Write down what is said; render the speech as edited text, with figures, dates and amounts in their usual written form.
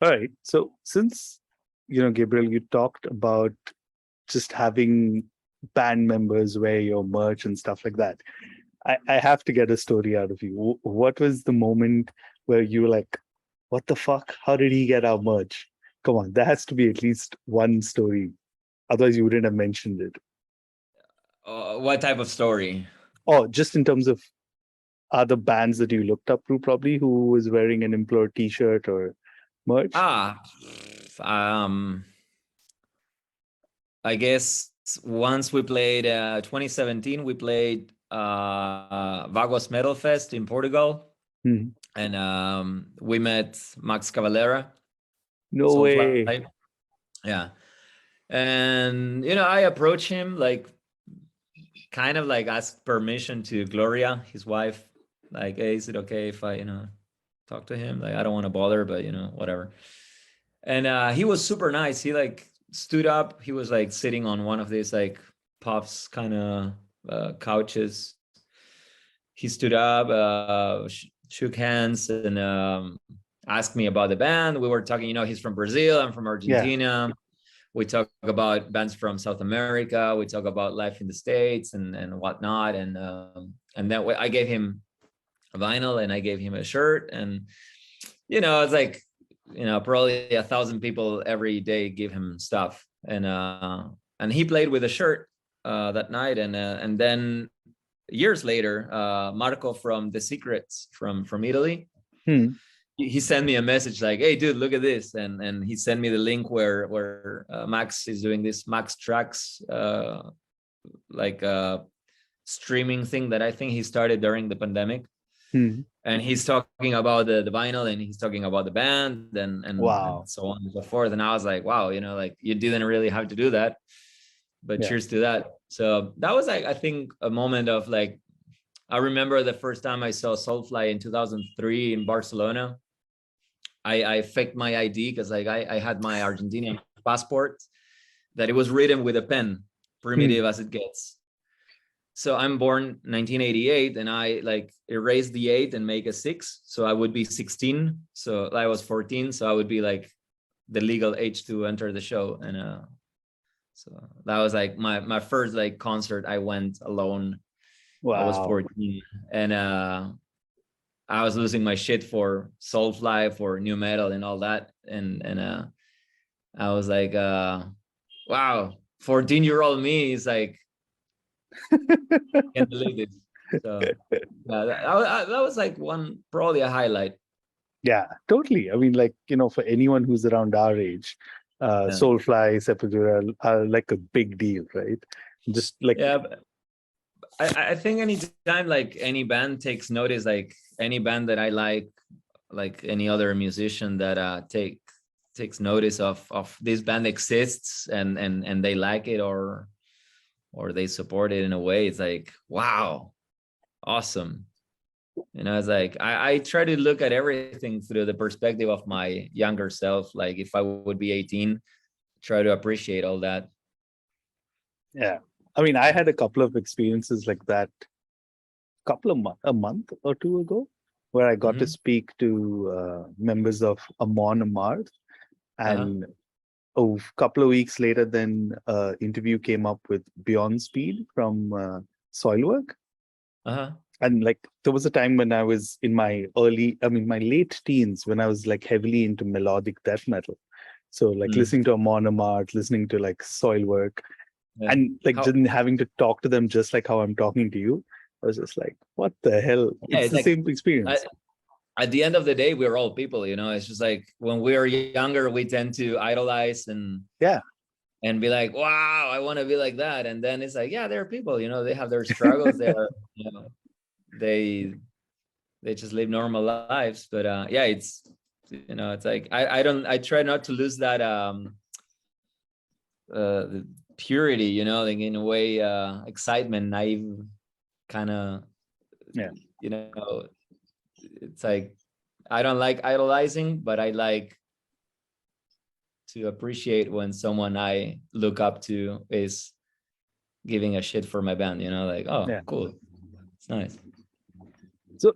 All right. So since, Gabriel, you talked about just having band members wear your merch and stuff like that. I have to get a story out of you. What was the moment where you were like, what the fuck? How did he get our merch? Come on, there has to be at least one story. Otherwise, you wouldn't have mentioned it. What type of story? Oh, just in terms of other bands that you looked up to, probably, who was wearing an Implore t-shirt or merch? I guess once we played 2017, we played Vagos Metal Fest in Portugal. Hmm. And we met Max Cavelera. No Soulfly. way. Yeah. And, I approached him, kind of asked permission to Gloria, his wife. Like, hey, is it okay if I, talk to him? Like, I don't want to bother, but, whatever. And he was super nice. He stood up. He was sitting on one of these puffs kind of couches. He stood up, shook hands, and asked me about the band. We were talking, he's from Brazil, I'm from Argentina. Yeah. We talk about bands from South America. We talk about life in the States and whatnot. And then I gave him a vinyl and I gave him a shirt. And, it's probably 1,000 people every day give him stuff. And he played with a shirt that night. And then years later, Marco from The Secrets from Italy, he sent me a message like, hey, dude, look at this. And he sent me the link where Max is doing this Max Tracks streaming thing that I think he started during the pandemic. And he's talking about the vinyl and he's talking about the band and wow. And so on and so forth. And I was like, wow, you didn't really have to do that, but cheers to that. So that was I think a moment of I remember the first time I saw Soulfly in 2003 in Barcelona. I faked my ID because I had my Argentinian passport that it was written with a pen, primitive as it gets. So I'm born 1988 and I erase the 8 and make a 6. So I would be 16. So I was 14. So I would be the legal age to enter the show. And so that was my first concert. I went alone. Wow. I was 14 and I was losing my shit for Soulfly, for new metal and all that. And I was like, wow, 14-year-old me is can't believe this. So yeah, that was probably a highlight. Yeah, totally. I mean, for anyone who's around our age, Soulfly, Sepultura are like a big deal, right? Just yeah. I think anytime any band takes notice, any band that I like any other musician that takes notice of this band exists and they like it or they support it in a way, it's wow, awesome. It's I try to look at everything through the perspective of my younger self. If I would be 18, try to appreciate all that. Yeah. I mean, I had a couple of experiences like that a month or two ago, where I got to speak to members of Amon Amarth, and a couple of weeks later, then interview came up with Beyond Speed from Soilwork. And there was a time when I was in my my late teens, when I was heavily into melodic death metal. So listening to Amon Amarth, listening to Soilwork. Yeah. And having to talk to them just like how I'm talking to you, I was just like, what the hell? Yeah, it's the same experience. At the end of the day, we're all people, it's just when we're younger, we tend to idolize and be like, wow, I want to be like that. And then it's they're people, they have their struggles. They're, they just live normal lives. But it's, it's I try not to lose that the purity, in a way, excitement, naive kind of, it's I don't like idolizing, but I like to appreciate when someone I look up to is giving a shit for my band, oh, cool, it's nice. So